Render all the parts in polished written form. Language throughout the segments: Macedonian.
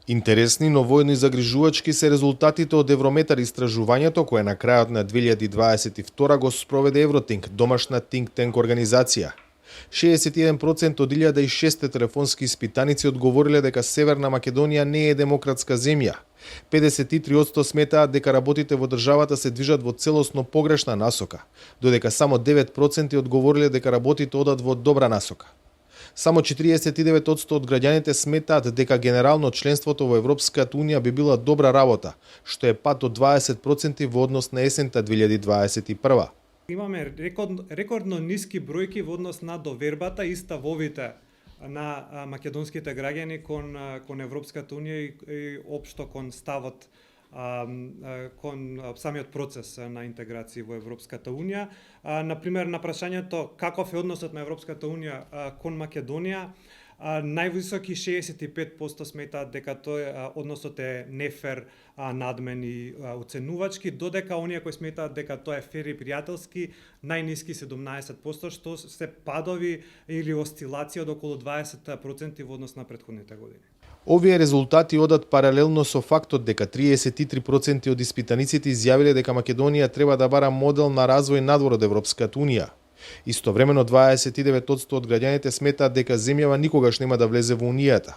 Интересни, но воедно и загрижувачки се резултатите од Еврометар истражувањето кое на крајот на 2022 го спроведе Евротинк, домашна think tank организација. 61% од 1006 телефонски испитаници одговориле дека Северна Македонија не е демократска земја. 53% сметаат дека работите во државата се движат во целосно погрешна насока, додека само 9% одговориле дека работите одат во добра насока. Само 49% од граѓаните сметаат дека генерално членството во Европската Унија би била добра работа, што е пат од 20% во однос на есента 2021. Имаме рекордно ниски бројки во однос на довербата и ставовите на македонските граѓани кон Европската Унија и општо кон ставот кон самиот процес на интеграција во Европската Унија. Например, на прашањето каков е односот на Европската Унија кон Македонија, највисоки 65% сметаат дека односот е нефер, надмен и оценувачки, додека оние кои сметаат дека тоа е фер и пријателски, најниски 17%, што се падови или осцилација од околу 20% во однос на претходните години. Овие резултати одат паралелно со фактот дека 33% од испитаниците изјавиле дека Македонија треба да бара модел на развој надвор од Европската Унија. Истовремено 29% од граѓаните сметаат дека земјава никогаш нема да влезе во Унијата.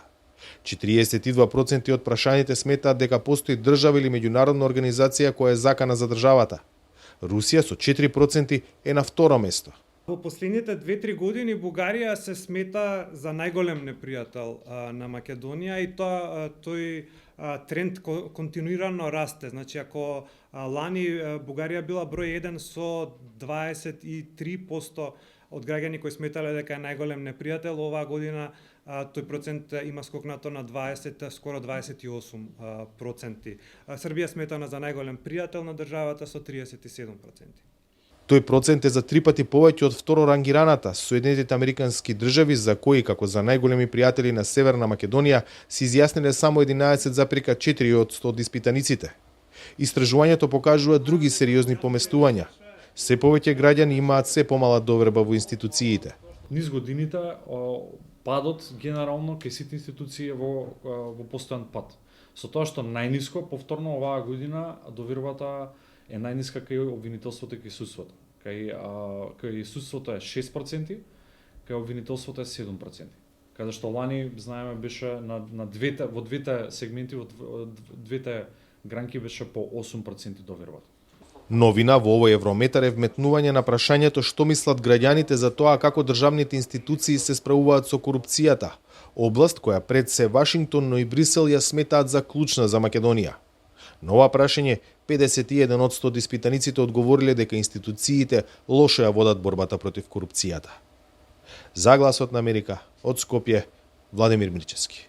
42% од прашаните сметаат дека постои држава или меѓународна организација која е закана за државата. Русија со 4% е на второ место. Во последните 2-3 години Бугарија се смета за најголем непријател на Македонија и тој тренд континуирано расте. Значи, ако лани Бугарија била број 1 со 23% од граѓани кои сметале дека е најголем непријател, оваа година тој процент има скокнато на 20, скоро 28%. Србија сметана за најголем пријател на државата со 37%. Тој процент е за 3 пати повеќе од второрангираната Соединетите Американски држави, за кои како за најголеми пријатели на Северна Македонија се изјасниле само 11,4% од испитаниците. Истражувањето покажува други сериозни поместувања. Се повеќе граѓани имаат се помала доверба во институциите. Низ годините падот генерално кај сите институции во постојан пат. Со тоа што најниско повторно оваа година довербата е најниска кај обвинителството и кај судството. Кај судството е 6%, кај обвинителството е 7%. Каде што лани, знаеме, беше во двете сегменти, во двете гранки беше по 8% довербата. Новина во овој Еврометар е вметнување на прашањето што мислат граѓаните за тоа како државните институции се справуваат со корупцијата, област која пред се Вашингтон, но и Брисел ја сметаат за клучна за Македонија. На ова прашање 51% од испитаниците одговориле дека институциите лошо ја водат борбата против корупцијата. За Гласот на Америка, од Скопје, Владимир Мирчевски.